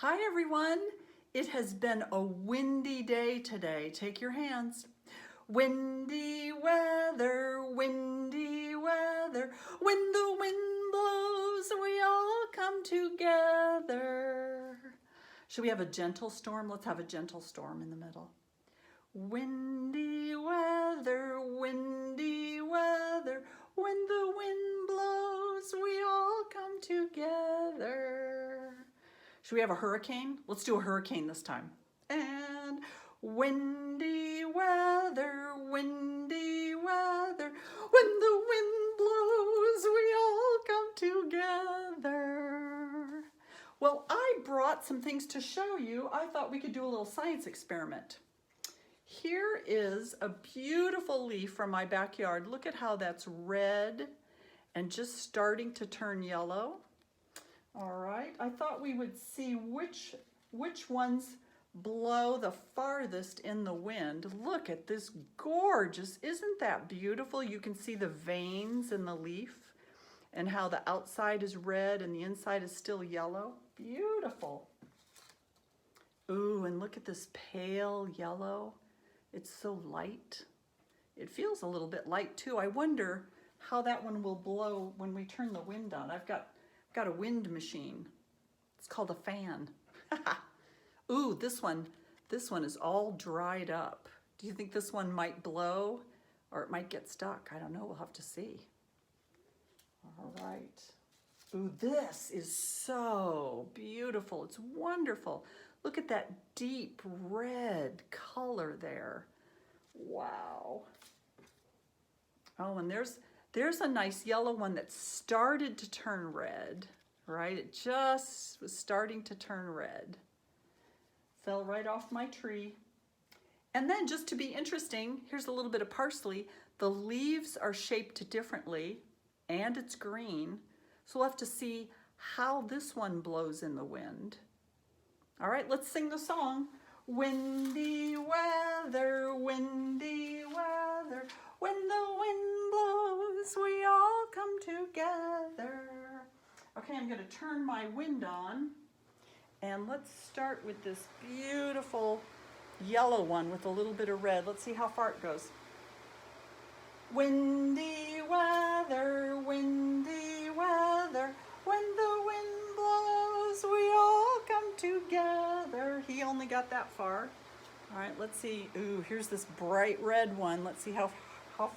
Hi everyone. It has been a windy day today. Take your hands. Windy weather, windy weather. When the wind blows, we all come together. Should we have a gentle storm? Let's have a gentle storm in the middle. Windy weather, windy weather. When the wind blows, we all come together. Should we have a hurricane? Let's do a hurricane this time. And windy weather, windy weather. When the wind blows, we all come together. Well, I brought some things to show you. I thought we could do a little science experiment. Here is a beautiful leaf from my backyard. Look at how that's red and just starting to turn yellow. All right, I thought we would see which ones blow the farthest in the wind. Look at this gorgeous, isn't that beautiful? You can see the veins in the leaf and how the outside is red and the inside is still yellow. Beautiful. Ooh, and look at this pale yellow. It's so light. It feels a little bit light too. I wonder how that one will blow when we turn the wind on. I've got a wind machine. It's called a fan. Ooh, this one is all dried up. Do you think this one might blow or it might get stuck? I don't know, we'll have to see. All right. Ooh, this is so beautiful. It's wonderful. Look at that deep red color there. Wow. Oh, and there's a nice yellow one that started to turn red, right? It just was starting to turn red. Fell right off my tree. And then just to be interesting, here's a little bit of parsley. The leaves are shaped differently and it's green. So we'll have to see how this one blows in the wind. All right, let's sing the song. Windy weather, windy weather. When the wind blows, we all come together. Okay, I'm gonna turn my wind on. And let's start with this beautiful yellow one with a little bit of red. Let's see how far it goes. Windy weather, windy weather. When the wind blows, we all come together. He only got that far. All right, let's see. Ooh, here's this bright red one. Let's see how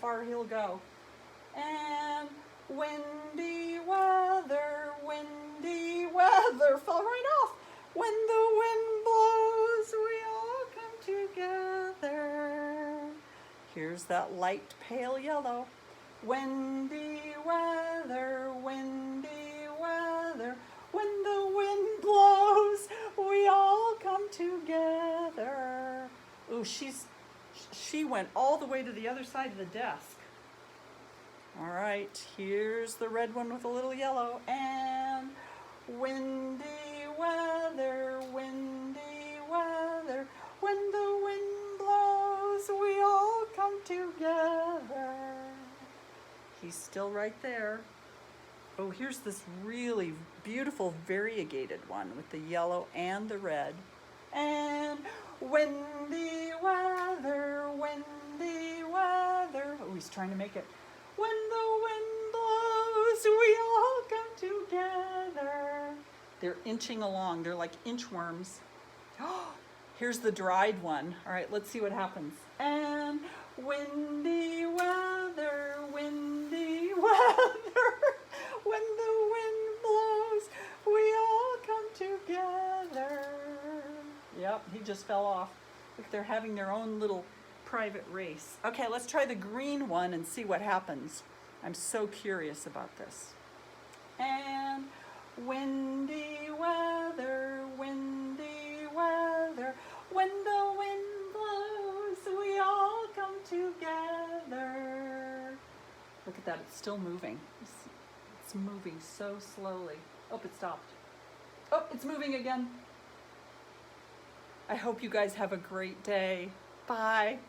far he'll go. And windy weather, windy weather. Fell right off. When the wind blows, we all come together. Here's that light pale yellow. Windy weather, windy weather. When the wind blows, we all come together. Ooh, she went all the way to the other side of the desk. All right, here's the red one with a little yellow. And windy weather, windy weather. When the wind blows, we all come together. He's still right there. Oh, here's this really beautiful variegated one with the yellow and the red. And windy weather, windy weather. Oh, he's trying to make it. When the wind blows, we all come together. They're inching along. They're like inchworms. Here's the dried one. All right, let's see what happens. And windy weather, windy weather. When the wind blows, we all come together. Yep, he just fell off. Look, they're having their own little private race. Okay, let's try the green one and see what happens. I'm so curious about this. And windy weather, windy weather. When the wind blows, we all come together. Look at that, it's still moving. It's moving so slowly. Oh, it stopped. Oh, it's moving again. I hope you guys have a great day. Bye.